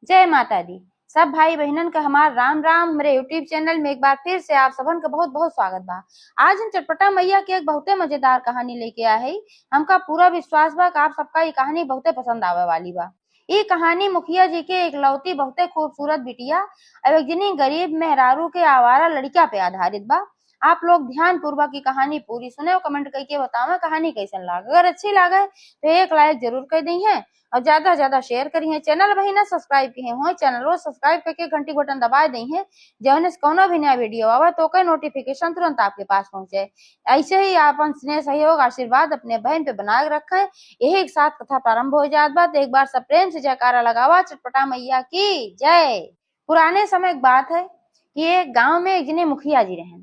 जय माता दी। सब भाई बहनन का हमार राम राम। हमारे यूट्यूब चैनल में एक बार फिर से आप सबन का बहुत बहुत स्वागत बा। आज हम चटपटा मैया की एक बहुते मजेदार कहानी लेके आए हैं। हमका पूरा विश्वास बा कि आप सबका ये कहानी बहुते पसंद आवे वाली बा। ये कहानी मुखिया जी के एक लौती बहुते खूबसूरत बिटिया और एक जनी गरीब मेहरारू के आवारा लड़का पे आधारित बा। आप लोग ध्यान पूर्वक की कहानी पूरी सुने और कमेंट करके बताओ कहानी कैसन लागे। अगर अच्छी लागे तो एक लाइक जरूर कर दी है और ज्यादा से ज्यादा शेयर करी है। चैनल वही ना सब्सक्राइब किए हो, चैनल वो सब्सक्राइब करके घंटी बटन दबा दी है, जौन से कोनो भी नया वीडियो आवे तो का नोटिफिकेशन तुरंत आपके पास पहुंचे। ऐसे ही आप स्नेह सहयोग आशीर्वाद अपने बहन पे बनाए रखें। यही एक साथ कथा प्रारंभ हो जात बा। तो एक बार सब प्रेम से जयकारा लगावा, चटपटा मैया की जय। पुराने समय की बात है कि एक गांव में एक जने मुखिया जी रहे।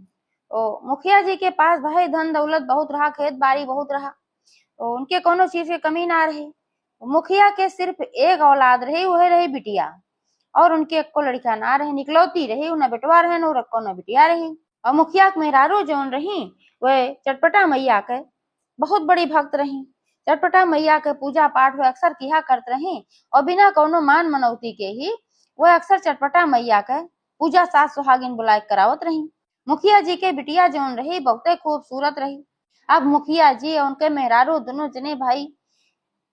तो मुखिया जी के पास भाई धन दौलत बहुत रहा, खेत बाड़ी बहुत रहा, तो उनके कोनो चीज की कमी ना रही। मुखिया के सिर्फ एक औलाद रही, वह रही बिटिया, और उनके एक को लड़का ना रहे, निकलौती रही, उन्हें बेटवा रहे न रखो न बिटिया रही। और मुखिया के मेहरारू जौन रही वह चटपटा मैया के बहुत बड़ी भक्त रही। चटपटा मैया के पूजा पाठ वह अक्सर किया करत रही और बिना कोनो मान मनौती के ही वह अक्सर चटपटा मैया के पूजा सास सुहागिन बुलाए करावत रही। मुखिया जी के बिटिया जौन रही बहुते खूबसूरत रही। अब मुखिया जी और उनके मेहरारू दोनों जने भाई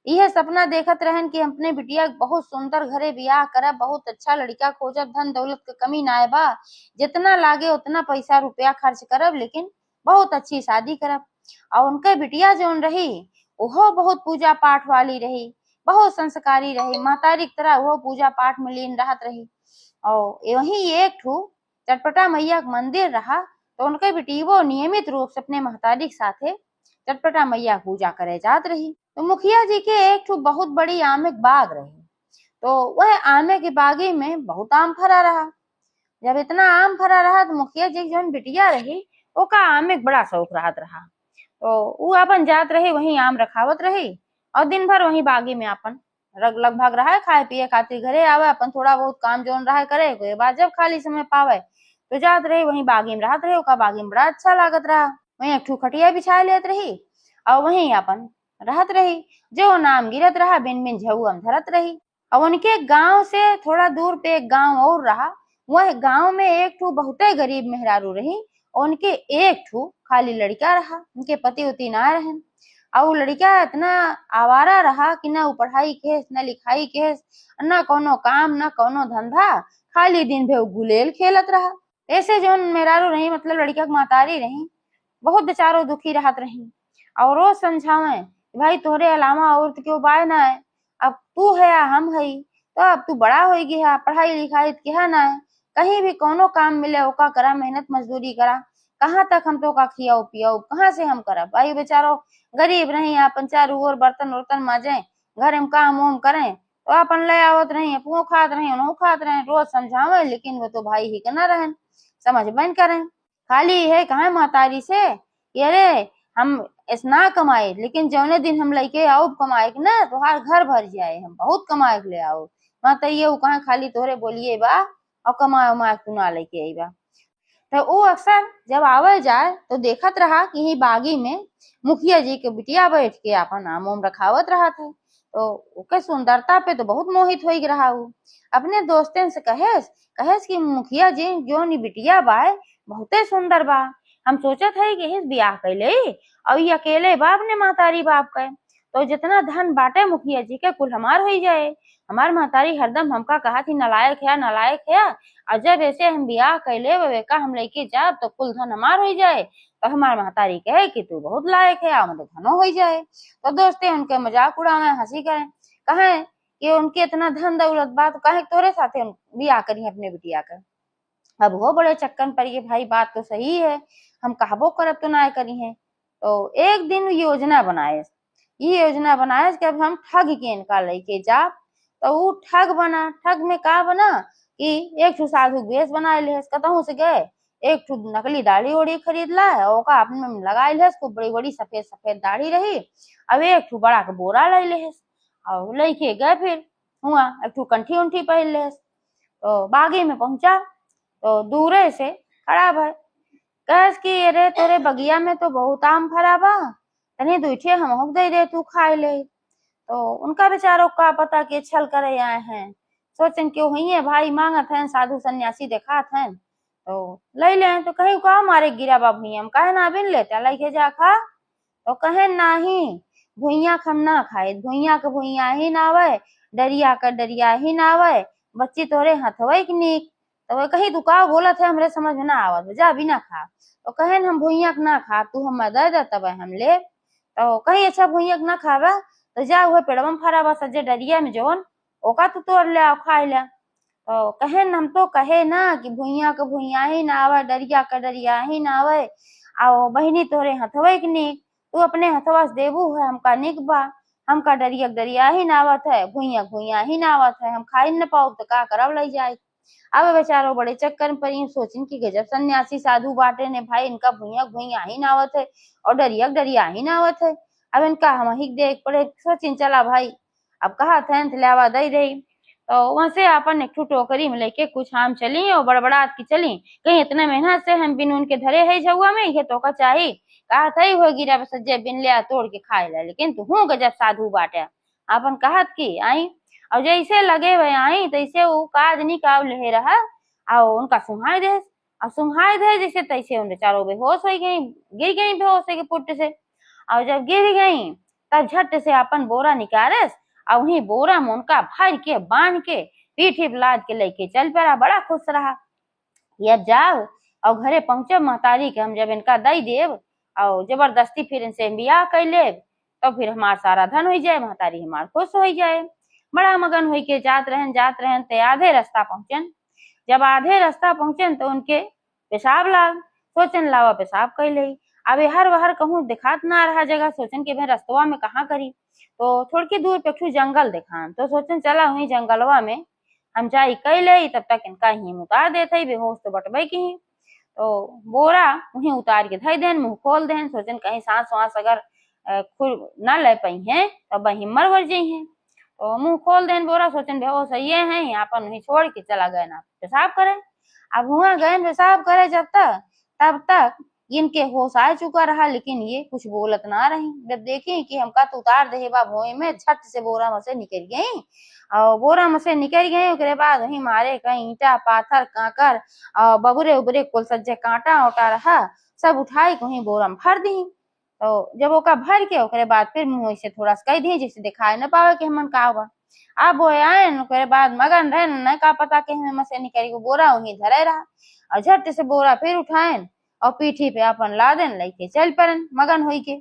यह सपना देखत रहन कि अपने बिटिया बहुत सुंदर घरे बियाह करब, बहुत अच्छा लड़का खोजब, धन दौलत के कमी ना बा, जितना लागे उतना पैसा रुपया खर्च करब, लेकिन बहुत अच्छी शादी करब। और उनके बिटिया जौन रही वो बहुत पूजा पाठ वाली रही, बहुत संस्कारी रही, महतारी की तरह वो पूजा पाठ में लीन रहत रही। और वही एक ठू चटपटा मैया का मंदिर रहा, तो उनके बेटी वो नियमित रूप से अपने महतारी के साथे चटपटा मैया पूजा करे जात रही। तो मुखिया जी के एक ठू बहुत बड़ी आम के बाग रही, तो वह आमे के बागी में बहुत आम फरा रहा। जब इतना आम फरा रहा तो मुखिया जी जो बिटिया रही ओका आम एक बड़ा शौक रहत रहा। तो वो अपन जात रही, वही आम रखावत रही और दिन भर वही बागी में अपन लगभग रहा है, खाए पिए खातिर घरे आवे, अपन थोड़ा बहुत काम जोन रहा करे कोई बात जब खाली समय पावे तो जात रही वही बागी में रहत रही। ओका बागी में बड़ा अच्छा लागत रहा, वही एक ठू खटिया बिछा लेत रही और वही अपन रहत रही। जो नाम गिरत रहा बिन बिन झउम धरत रही। और उनके गांव से थोड़ा दूर पे एक गांव और रहा, वह गांव में एक ठू बहुते गरीब मेहरारू रही और उनके एक ठू खाली लड़का रहा, उनके पति उती ना रहन। और वो लड़का इतना आवारा रहा कि ना वो पढ़ाई के न लिखाई के न कोनो काम न कोनो धंधा, खाली दिन भर गुलेल खेलत रहा। ऐसे जो मेहरारू रही मतलब लड़का के महतारी रही बहुत बेचारो दुखी रहत रही और रोज समझावे भाई तोहरे अलावा और तो क्यों बाय ना है, अब तू है या हम है तो अब तू बड़ा हो गया, पढ़ाई लिखाई क्या ना है, कहीं भी कोनो काम मिले ओका करा, मेहनत मजदूरी करा, कहाँ तक हम तो का खियाओ पियाओ, कहाँ से हम करब। भाई बेचारो गरीब रही, अपन चारू ओर बर्तन उर्तन माजे, घर में काम वाम करें तो अपन ले आवत रही, अपनो खात रही उन्हों खात रहे, रोज समझावे लेकिन वो तो भाई ही ना रहे, समझ बन करें। खाली है कहा महतारी से अरे हम इतना कमाए, लेकिन जौने दिन हम लइके आओ कमाए के ना तोहार घर भर जाए, हम बहुत कमाए के ले आओ। महतैया कहा खाली तोहरे बोलिए बा और कमाए उमाए तू ना लेके आई बा। तो वो अक्सर जब आवे जाए तो देखत रहा कि ही बागी में मुखिया जी के बिटिया बैठ के अपन आम उम रखावत रहा था। तो ओके सुंदरता पे तो बहुत मोहित हो रहा। वो अपने दोस्तन से कहेस कहेस कि मुखिया जी जो नी बिटिया बाय बहुते सुंदर बा, हम सोचत है कि हिस ब्याह कैले और ये अकेले बाप ने महतारी बाप के, तो जितना धन बाटे मुखिया जी के कुल हमार हो जाए। हमार महतारी हरदम हमका कहा थी नलायक है नलायक है, और जब ऐसे हम ब्याह कैले वेका हम लेके जाब तो कुल धन हमार हो जाए। तो हमार महतारी कहे कि तू बहुत लायक है, मतलब धनो हो जाए। तो दोस्ते उनके मजाक उड़ावे, हंसी करें, कहे कि उनके इतना धन दौलत बात कहे तोरे साथे ब्याह करी अपने बिटिया का। अब वो बड़े चक्कर पर ये भाई बात तो सही है, हम कहबो करब तो ना करी है। तो एक दिन योजना बनाए, ये योजना बनाए कि अब हम ठग के इनका लेके जा। तो वो ठग बना, ठग में का बना कि एक ठू साधु वेश बनाए ले, कतहू से गए एक ठू नकली दाढ़ी ओढ़ी खरीद ला ओका अपने में लगाए ले, खूब बड़ी बड़ी सफेद सफेद दाढ़ी रही। अब एक ठू बड़ा के बोरा ले ले और लेके गए, फिर हुआ एक ठू कंठी उंठी पहन ले। तो बागी में पहुंचा तो दूरे से खड़ा भाई कह कि अरे तोरे बगिया में तो बहुत आम फरा बा, तनी दूठे हम दे दे तू खाए ले। तो उनका बेचारों का पता कि छल करे आए हैं, सोचन क्यों ही है भाई मांगत है साधु सन्यासी देखात है तो ले ले। तो कहीं का मारे गिरा बा भुइया हम कहे ना बिन लेते लेके जा खा तो कहे नाही भुइया हम ना खाए भुइया के भुइया ही ना आवे डरिया का डरिया ही ना आवे बच्ची तोरे हथवे की नीक। तो वे कहीं तू का बोलत है हमरे समझ में ना आवत जा भी ना खा। तो कहे हम भुइया के ना खा तू हम दे दे तब हम ले। तो कहीं अच्छा भुइया के ना खावा तो जा हुए पेड़वा में फरा बा सज्जे डरिया में जोन ओका तू तोड़ ले आओ खाए ले। तो कहे हम तो कहे ना कि भुइया के भुइया ही ना आवे डरिया का डरिया ही ना आवे आओ बहिनी तोरे हथवे के नीक तू अपने हथवा से देबू है हमका निक बा हमका डरिया डरिया ही ना आवत है भुइया भुइया ही ना आवत है हम खाई न पाऊ तो का करब लई जाए। अब बेचारो बड़े चक्कर में पड़ी सोचिन की गजब सन्यासी साधु बाटे ने भाई इनका भुइया भुइया ही ना आवत है और डरिया डरिया ही ना आवत है। अब इनका हम ही देख पड़े सोचिन चला भाई अब कहा थे लावा दई रही। तो वहां से अपन एक टोकरी में लेके कुछ हम चली और बड़बड़ात की चली कहीं इतना मेहनत से हम बिन उनके धरे है झुआ में ये तो का चाहिए कहा था हो गिरा सज्जे बिन लिया तोड़ के खाए ला लेकिन तू हूँ गजब साधु बाटे अपन कहत की आई और जैसे लगे हुए आई तैसे वो काज नहीं काव ले रहा और उनका सुहाई दे और सुहाई दे जैसे तैसे उनके चारों बेहोश हो गई गिर गई बेहोश के पुट से। और जब गिर गई तब झट से अपन बोरा निकालस और वही बोरा में उनका भर के बांध के पीठी लाद के लेके चल पड़ा बड़ा खुश रहा। अब जाओ और घरे पहुंचे महतारी के हम जब इनका दई देव और जबरदस्ती फिर इनसे बियाह कर ले तो फिर हमार सारा धन हो जाए महतारी हमार खुश हो जाए। बड़ा मगन हो के जात रहन ते आधे रास्ता पहुंचन। जब आधे रास्ता पहुंचन तो उनके पेशाब लाग सोचन लावा पेशाब कर ले। अब हर वहर कहूँ दिखात ना रहा जगह सोचन के भाई रस्तवा में कहाँ करी तो थोड़ी दूर पे जंगल दिखान तो सोचन चला हुई जंगलवा में हम जाई कई ले तब तक इनका ही उतार देते बेहोश तो बटबे की ही। तो बोरा वहीं उतार के धई देन मुंह खोल देन सोचन कहीं सांस वास अगर खुल न ले पाई है तब वही मर वर जाई है। तो मुंह खोल देन बोरा सोचन बेहोश ये है अपन वहीं छोड़ के चला गए ना पेशाब करे। अब हुआ गए पेशाब करे जब तक तब तक इनके होश आ चुका रहा लेकिन ये कुछ बोलत ना रही। जब देखी कि हमका तो उतार दे बा भोई में झट से बोरा में से निकल गई और बोरा में से निकल गई उसके बाद वही मारे कहीं ईटा पाथर काकर और बबुरे उबरे कुल सज्जे कांटा उटा रहा सब उठाई कहीं बोरा में भर दी। तो जब ओका भर के ओकरे बाद फिर मुंह से थोड़ा सा कह दी जैसे दिखाई न पावे कि हमन का हुआ। अब वो आए ओकरे बाद मगन रहे न का पता कि हमें से निकल बोरा वहीं धरे रहा और झट से बोरा फिर उठाए और पीठी पे अपन लादेन लेके चल पड़न मगन हुई के।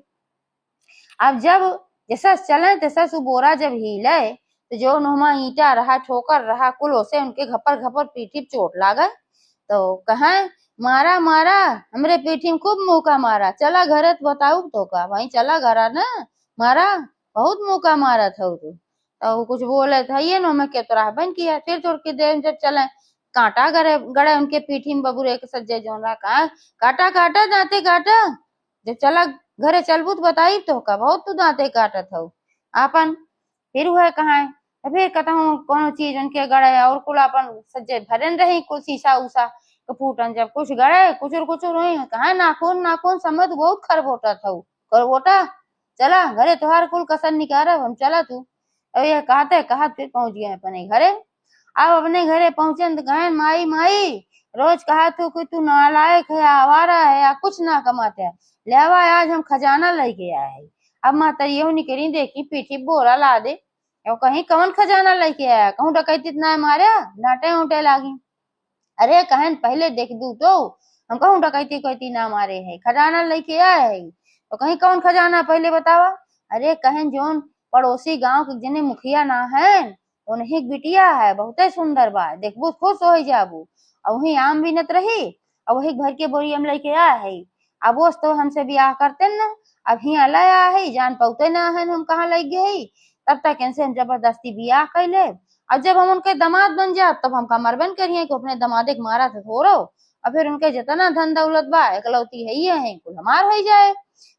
अब जब जैसा चले तैसा सु बोरा जब हिले तो जो नोमा ईटा रहा ठोकर रहा कुल से उनके घपर घपर पीठी चोट लागे। तो कहा मारा मारा हमरे पीठी में खूब मौका मारा चला घरे तो बताऊ तो का वही चला घरा ना मारा बहुत मौका मारा था तो कुछ बोले था ये नो मैं क्या तो बन किया फिर थोड़ी की देर जब चले कांटा गड़े गड़े उनके पीठी में बबूरे के सज्जे जो रहा कहा काटा काटा दांते काटा जब चला घरे चलबू तो बताई तो का बहुत तू दांते काटा था अपन फिर हुआ कहा फिर कहता हूँ कौन चीज उनके गड़े और कुल अपन सज्जे भरन रही कुल शीशा उषा फूटन जब कुछ गड़े कुचुर कुचुर हुई कहा नाखून नाखून समय तो बहुत खरबोटा था खरबोटा चला घरे तुहार कुल कसर निकाल हम चला तू अब ये कहते कहत फिर पहुंच गए अपने घरे। अब अपने घरे पहुंचे तो कहे माई माई रोज कहा तू कि तू नालायक है आवारा है या कुछ ना कमाते है लेवा आज हम खजाना लेके आए है। अब माता ये निकली देखी पीठी बोरा ला दे और कहीं कौन खजाना लेके आया कहूँ डकैती इतना मारे डांटे उठे लागी। अरे कहन पहले देख दू तो हम कहूँ डकैती कहती ना मारे है खजाना लेके आए है तो कहीं कौन खजाना पहले बतावा। अरे कहन जोन पड़ोसी गांव के जने मुखिया ना है उन्हीं बिटिया है बहुत सुंदर बा देखबू खुश हो जाबू और वही आम बीनत रही और वही घर के बोरी हम लेके आया है। अब वो तो हमसे ब्याह करते न अब यहाँ लाया है जान पाते ना है हम कहाँ लग गए तब तक इनसे हम जबरदस्ती ब्याह कर ले और जब हम उनके दामाद बन जाए तब हम कमर बन करिए कि अपने दामादे के मारा था थोड़ो और फिर उनके जितना धन दौलत बा इकलौती है ये है कुल हमार हो जाए।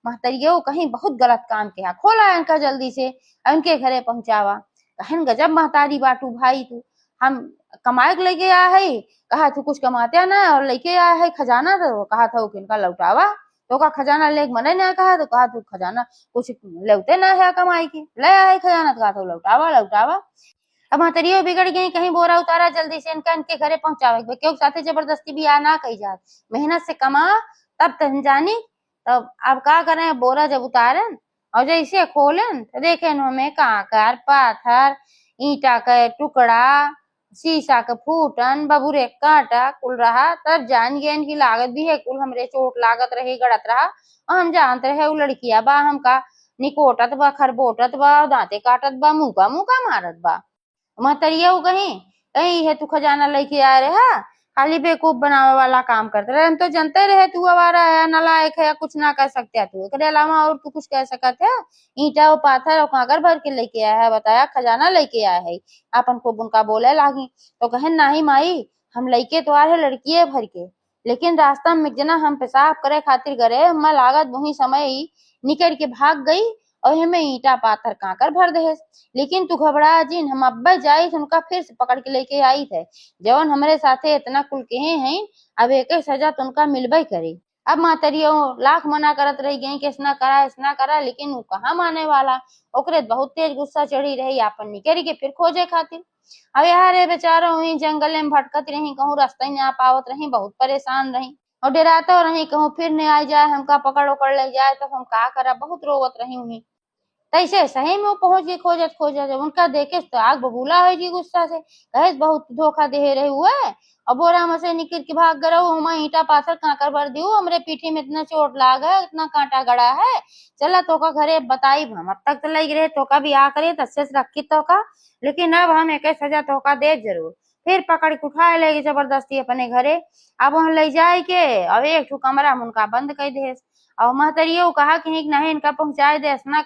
महतरिया वो कहीं बहुत गलत काम किया खोला इनका जल्दी से उनके घरे पहुंचावा कहन गजब महतारी बाटू भाई तू हम कमाए के लेके आया है कहा तू कुछ कमाते ना और लेके आया है खजाना तो कहा था इनका लौटावा तो का खजाना ले मने ना कहा तो कहा तू खजाना कुछ लेते ना है कमाई के ले आए खजाना तो कहा था लौटावा लौटावा। अब महतरियो बिगड़ गई, कहीं बोरा उतारा जल्दी से इनका इनके घरे पहुंचावे के क्यों साथे जबरदस्ती भी आ ना कही जात, मेहनत से कमा तब तन जानी। तब अब का करें, बोरा जब उतारन और जैसे खोलन तो देखे हमें कांकर पाथर ईटा का टुकड़ा शीशा का फूटन बबूरे कांटा कुल रहा, तब जान गए इनकी लागत भी है कुल हमरे चोट लागत रहे गड़त रहा। और हम जानते रहे वो लड़किया बा हमका निकोटत बा खरबोटत बा दांते काटत बा मुका मारत बा। महतरिया कहीं कहीं है तू खजाना लेके आ रहा, खाली बेवकूफ बनावे वाला काम करते रहे। हम तो जानते रहे तू आवारा है नालायक है या कुछ ना कर सकते तू, एकरे अलावा और तू कुछ कह सकत है? ईटा और पाथर और कांकर भर के लेके आया है, बताया खजाना लेके आया है। अपन खूब उनका बोले लागी तो कहे नहीं माई हम लेके तो आ रहे लड़की भर के, लेकिन रास्ता में जना हम पेशाब करे खातिर गए हम लागत वही समय ही निकल के भाग गई और हमें ईटा पाथर कांकर भर दे। लेकिन तू घबरा जिन, हम अब्बा जाई उनका फिर से पकड़ के लेके आई थे, जवन हमारे साथे इतना कुल के हैं अब एक सजा तो उनका मिलबे करे। अब मातरियो लाख मना करत रही गई कि इसना करा लेकिन वो कहाँ माने वाला, ओकरे बहुत तेज गुस्सा चढ़ी रही आपन निकरी के फिर खोजे खातिर। अब यार बेचारा वही जंगल में भटकत रही, कहूँ रास्ता ही ना पावत रही, बहुत परेशान रही और डराता रही कहूँ फिर नहीं आ जाए हमका पकड़ उकड़ ले जाए तब हम का करा, बहुत रोवत रही हुई। तैसे सही में वो पहुंच गई खोजत खोजत, जब उनका देखे तो आग बबूला हो गई गुस्सा से, कहे बहुत धोखा दे रहे हुए और बोरा में से निकल के भाग गए हम ईटा पाथर कांकर भर दियो, हमरे पीठी में इतना चोट लाग है इतना कांटा गड़ा है, चला तो का घरे बताई हम अब तक तो लग रहे तो का भी आ करे तस्से से रखी तो का, लेकिन अब हम एक सजा तो का दे जरूर। फिर पकड़ के उठाए लेगी जबरदस्ती अपने घरे। अब वहां ले जाए के अब एक ठो कमरा में उनका बंद कर दे और महतरियो कहा कि नहीं इनका पहुंचाए दे ऐसना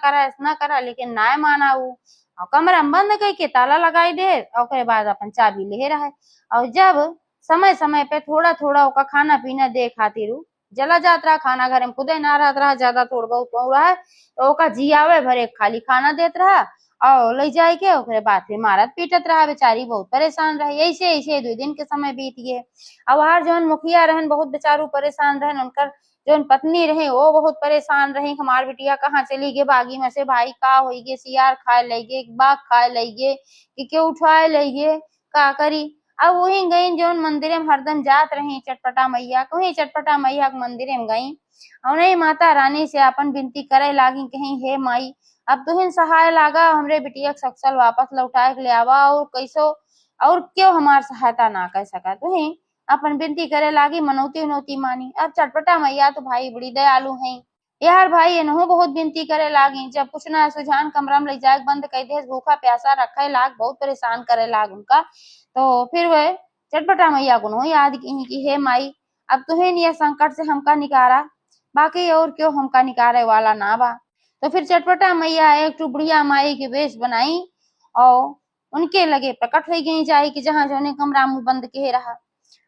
करा लेकिन ना माना वो और कमरा में बंद करके ताला लगाई दे और बाद अपन चाबी ले रहा है। और जब समय समय पे थोड़ा थोड़ा ओका खाना पीना दे खातिर जला जात रहा, खाना घर में खुदे ना रहत रहा, ज्यादा थोड़ा बहुत हो रहा है तो ओका जियावे भरे खाली खाना देत रहा और ले जाए के ओकरे बाद फिर मारत पीटत रहा, बेचारी बहुत परेशान रही। ऐसे ऐसे 2 दिन के समय बीत गए। अब हर जौन मुखिया रहन बहुत बेचारू परेशान रहन, उनकर जौन पत्नी रहे वो बहुत परेशान रही, हमार बिटिया कहाँ चली गए बागी में से, भाई का हो गए सियार खाए लगे बाघ खाए लगे कि क्यों उठाए लगे का करी। अब वही गई जौन मंदिर में हरदम जात रही चटपटा मैया को, वही चटपटा मैया के मंदिर में गई और नहीं माता रानी से अपन विनती करे लागी कहीं हे माई अब तुहिन सहाय लागा हमरे बिटिया के सक्सल वापस लौटाए के ले आवा और कैसो और क्यों हमार सहायता ना कर सका, तुही अपन विनती करे लागी मनौती उनौती मानी। अब चटपटा मैया तो भाई बड़ी दयालु है, यार भाई इनहू बहुत विनती करे लागी, जब कुछ ना सुझान कमरा में ले जाए बंद कर दे भूखा प्यासा रखे लाग बहुत परेशान करे लाग उनका। तो फिर वह चटपटा मैया को याद की हे माई अब तुहिन ये संकट से हमका निकारा, बाकी और क्यों हमका निकारे वाला ना बा। तो फिर चटपटा मैया एक टू बुढ़िया माई के वेश बनाई और उनके लगे प्रकट हो गई जाए कि जहाँ जो कमरा मुंह बंद के रहा।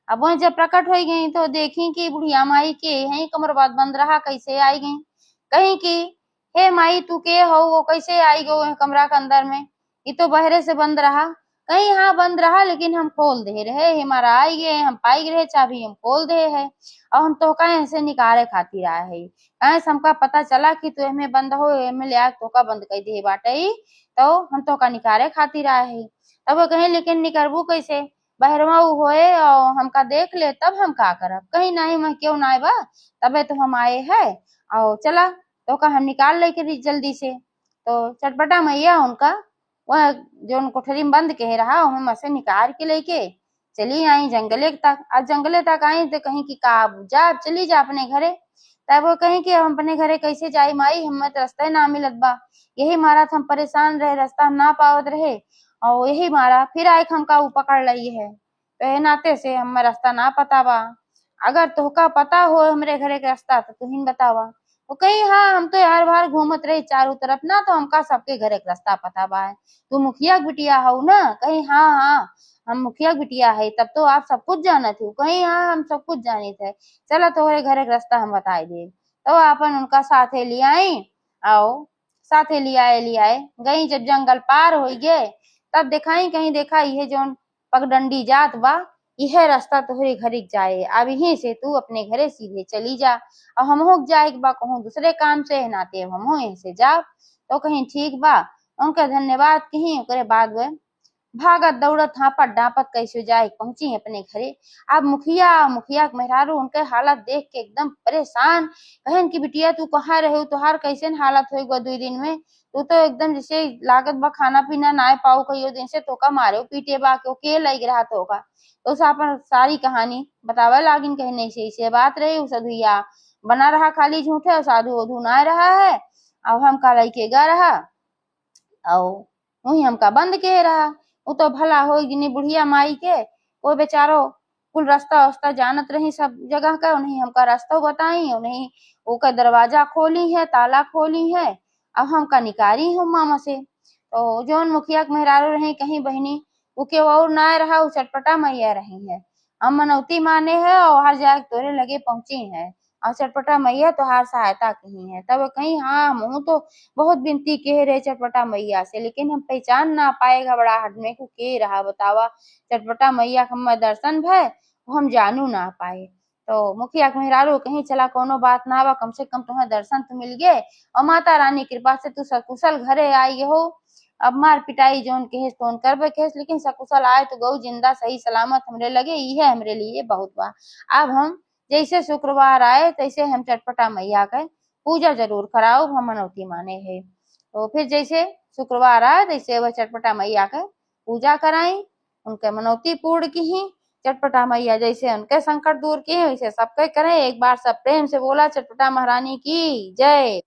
अब वह जब प्रकट हो गई तो देखी कि बुढ़िया माई के यही कमर बात बंद रहा, कैसे आई गई कहीं की हे माई तू के हो वो कैसे आई गो कमरा के अंदर में, ये तो बहरे से बंद रहा, कहीं हाँ बंद रहा लेकिन हम खोल दे रहे हमारा आई गए हम पाई रहे चाबी हम खोल दे है और हम तो कहीं से निकाले खातिर आए है, कहीं से हमका पता चला कि तू एमे बंद हो एमे ले तो का बंद कर दे बाटे तो हम तो का निकाले खातिर आए है। तब वो कहीं लेकिन निकलबू कैसे बहरवा होए और हमका देख ले तब हम का करब, कहीं नहीं मैं क्यों ना बा तबे तो हम आए है और चला तो का हम निकाल ले जल्दी से। तो चटपटा मैया उनका वह जो कोठरी में बंद कह रहा उन्हें मसे निकाल के लेके चली आई जंगले तक। आज जंगले तक आई तो कहीं की का जा चली जा अपने घरे, तब वो कहीं कि हम अपने घरे कैसे जाई माई हमें तो रास्ता ना मिलत बा, यही मारा हम परेशान रहे रास्ता हम ना पावत रहे और यही मारा फिर आए हमका वो पकड़ ली है, तो ये नाते से हमें रास्ता ना पता बा, अगर तोहका पता हो हमरे घरे के रास्ता तो तुहिन बतावा। तो कहीं हाँ हम तो हर बार घूमत रही चारों तरफ ना तो हमका सबके घरे के रास्ता पता बा है, तू मुखिया बिटिया हो ना, कहीं हाँ हाँ हम मुखिया बिटिया है तब तो आप सब कुछ जानत हो, कहीं हाँ हम सब कुछ जाने थे, चलो तोहरे घरे के रास्ता हम बताई दे। तो अपन उनका साथे ले आई आओ साथे ले आए गई जब जंगल पार हो गए तब दिखाई कहीं देखा ये जो पगडंडी जात बा यह रास्ता तोहरे घरे जाए, अब यहीं से तू अपने घरे सीधे चली जा और हम हो जाए बा कहूँ दूसरे काम से नाते हम यहीं से जाओ। तो कहीं ठीक बा उनका धन्यवाद कहीं ओकरे बाद वह भागत दौड़त हापत डापत कैसे जाए पहुंची अपने घरे। अब मुखिया के मेहरारू उनके हालत देख के एकदम परेशान, कहन की बिटिया तू कहाँ रहे, तुहार कैसे हालत हो गो 2 दिन में, तू तो एकदम जैसे लागत बा खाना पीना ना पाऊ, कहियो दिन से तो का मारे पीटे बा के लग रहा तो का। तो उस अपन सारी कहानी बतावे लागिन, कहने से बात रही उस अधुइया बना रहा खाली झूठे और साधु वधु ना रहा है। अब हम का लइके गा रहा और वही हमका बंद के रहा। वो तो भला हो गिनी बुढ़िया माई के, वो बेचारो कुल रास्ता वास्ता जानत रही सब जगह का, उन्हें हमका रास्ता बताई, उन्हें ओका दरवाजा खोली है, ताला खोली है। अब हमका निकारी हूँ मामा से। तो जौन मुखिया के मेहरारू रही कहीं बहनी उके और ना रहा, वो चटपटा मैया रही है। हम मनौती माने है और हर जाग तोरे लगे पहुंची है, और चटपटा मैया तोहार सहायता कही है। तब कहीं हाँ मुँह तो बहुत विनती कह रहे चटपटा मैया से, लेकिन हम पहचान ना पाए घबराहट में को के रहा बतावा। चटपटा मैया का हमें दर्शन भय हम जानू ना पाए। तो मुखिया के मेहरारू कहीं चला कोनो बात ना बा, कम से कम तुम्हें दर्शन तो मिल गए और माता रानी कृपा से तू सकुशल घरे आई हो। अब मार पिटाई जोन कहेस तोन करबे कहेस, लेकिन सकुशल आए तो गौ जिंदा सही सलामत हमरे लगे, ये हमरे लिए बहुत बा। अब हम जैसे शुक्रवार आए तैसे हम चटपटा मैया के पूजा जरूर कराओ, हम मनौती माने है। तो फिर जैसे शुक्रवार आए तैसे वह चटपटा मैया के पूजा कराई, उनके मनौती पूर्ण की ही। चटपटा मैया जैसे उनके संकट दूर किए वैसे सबके करें। एक बार सब प्रेम से बोला चटपटा महारानी की जय।